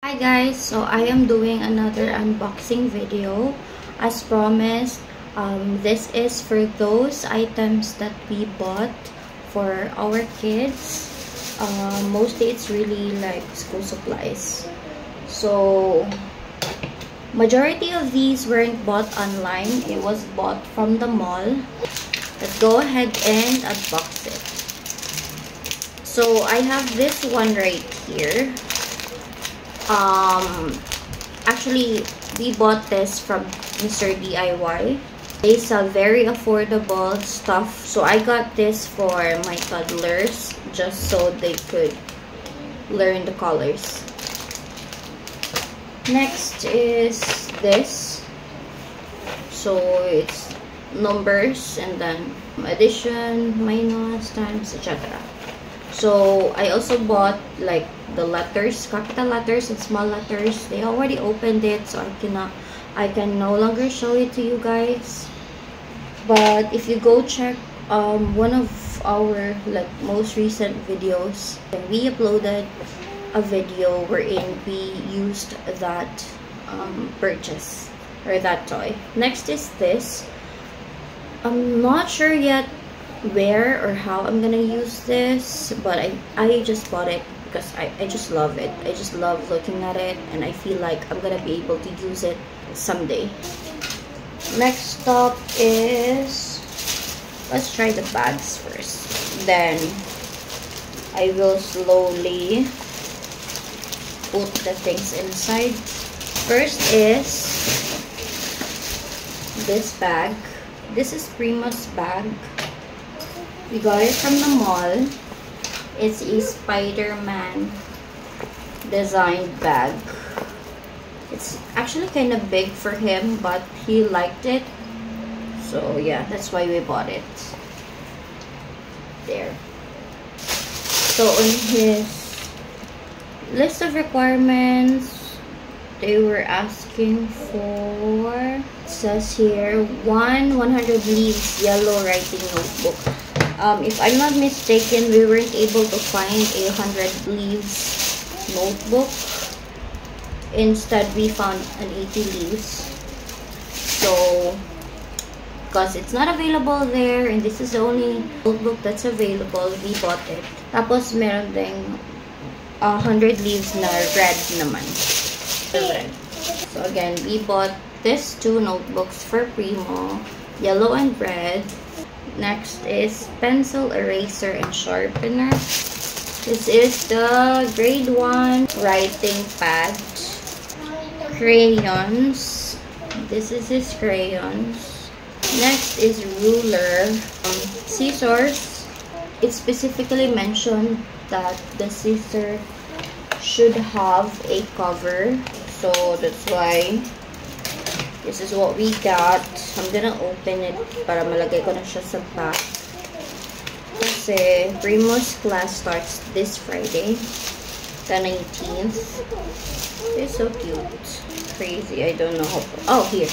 Hi guys, so I am doing another unboxing video. As promised, this is for those items that we bought for our kids. Mostly it's really like school supplies. So majority of these weren't bought online. It was bought from the mall. Let's go ahead and unbox it. So I have this one right here. Actually, we bought this from Mr. DIY. They sell very affordable stuff. So I got this for my toddlers just so they could learn the colors. Next is this. So it's numbers and then addition, minus, times, etc. So I also bought like the letters, capital letters and small letters. They already opened it, so I can no longer show it to you guys. But if you go check one of our like most recent videos, we uploaded a video wherein we used that purchase or that toy. Next is this. I'm not sure yet where or how I'm gonna use this, but I just bought it because I just love it. I just love looking at it and I feel like I'm gonna be able to use it someday. Next up is, let's try the bags first, then I will slowly put the things inside. First is this bag. This is Prima's bag. We got it from the mall. It's a Spider-Man designed bag. It's actually kind of big for him, but he liked it. So yeah, that's why we bought it. There. So on his list of requirements, they were asking for, it says here, 100 leaves yellow writing notebook. If I'm not mistaken, we weren't able to find a 100 leaves notebook. Instead, we found an 80 leaves. So, because it's not available there, and this is the only notebook that's available, we bought it. Tapos, meron ding 100 leaves na red naman. Red. So, again, we bought these two notebooks for Primo, yellow and red. Next is pencil, eraser, and sharpener. This is the grade 1 writing pad. Crayons. This is his crayons. Next is ruler. Scissors. It specifically mentioned that the scissor should have a cover. So that's why this is what we got. I'm gonna open it para malagay ko na siya sa pack. Kasi Primo's class starts this Friday, the 19th. It's so cute. Crazy. I don't know how. Oh, here.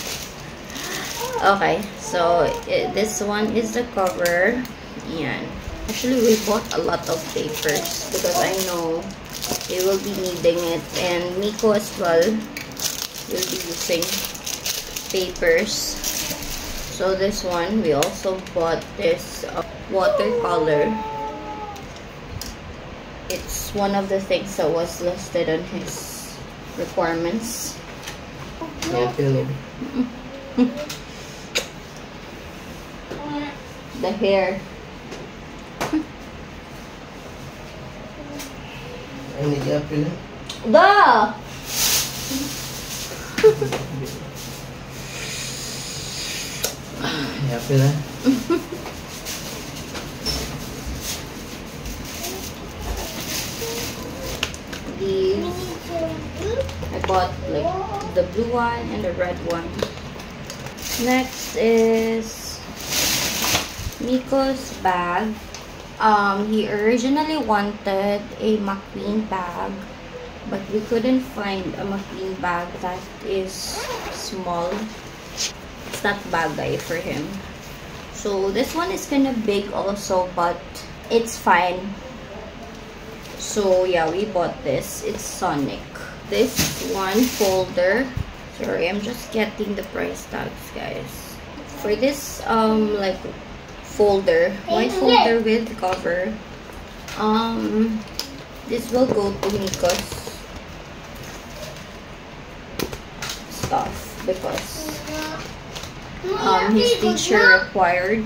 Okay. So, this one is the cover. Yan. Actually, we bought a lot of papers because I know they will be needing it. And Miko as well will be using papers. So this one, we also bought this watercolor. It's one of the things that was listed on his requirements. Yeah, Philip. The hair. I need apple. Da! Apple, huh? These, I bought like the blue one and the red one. Next is Miko's bag. He originally wanted a McQueen bag, but we couldn't find a McQueen bag that is small. It's not bagay for him. So this one is kind of big also, but it's fine. So yeah, we bought this. It's Sonic. this one folder. Sorry, I'm just getting the price tags, guys. For this like folder, white folder with cover, this will go to Nico's stuff because his teacher required.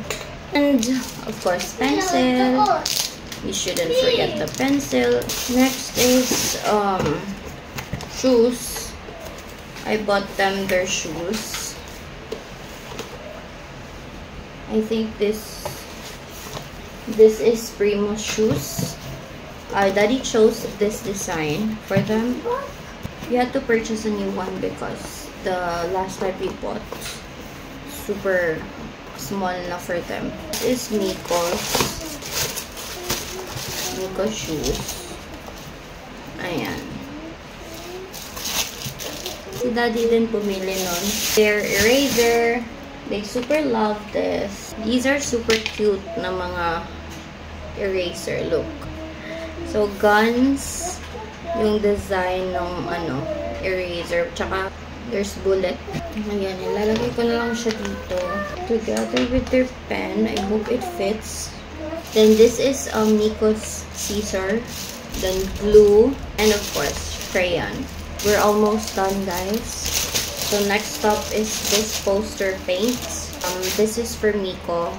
And of course, pencil. We shouldn't forget the pencil. Next is shoes. I bought them their shoes. I think this is Primo's shoes. Daddy chose this design for them. You had to purchase a new one because the last time we bought super small na for them. This is Nico's shoes. Ayan. Si Daddy din pumili nun. Their eraser. They super love this. These are super cute na mga eraser. Look. So, guns. Yung design ng eraser. Tsaka, there's bullet. Ayan. Ilalagay ko na lang siya dito. Together with their pen. I hope it fits. Then, this is Nico's scissor. Then, glue. And, of course, crayon. We're almost done, guys. So next up is this poster paints. This is for Nico.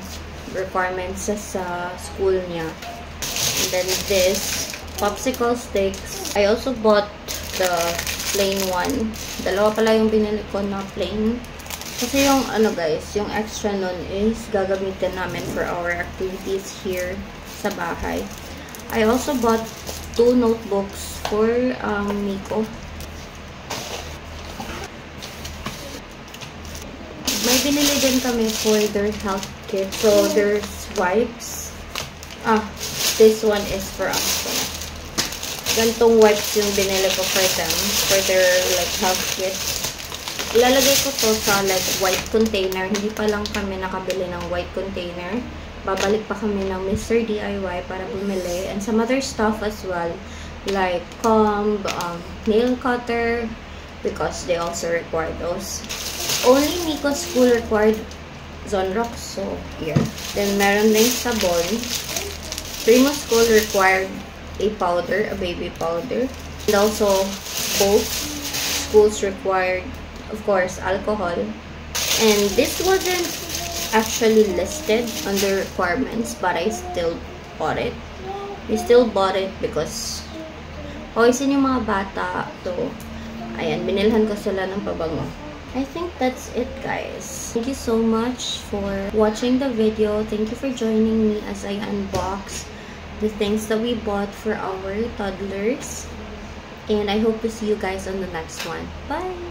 Requirements sa school niya. And then this popsicle sticks. I also bought the plain one. Dalawa pala yung binili ko na plain. Kasi yung guys, yung extra nun is gagamitin namin for our activities here sa bahay. I also bought 2 notebooks for Nico. May binili din kami for their health kit. So, there's wipes. This one is for us. Gantong wipes yung binili ko for them. For their, like, health kit. Ilalagay ko to sa, like, white container. Hindi pa lang kami nakabili ng white container. Babalik pa kami ng Mr. DIY para bumili. And some other stuff as well. Like, comb, nail cutter. Because they also require those. Only Nico's school required Zonrox, so here. Then, meron din sabon. Primo's school required a powder, a baby powder. And also, both schools required, of course, alcohol. And this wasn't actually listed under requirements, but I still bought it. We still bought it because pawisin yung mga bata. So, ayan, binilhan ko sila ng pabango. I think that's it, guys. Thank you so much for watching the video. Thank you for joining me as I unbox the things that we bought for our toddlers. And I hope to see you guys on the next one. Bye!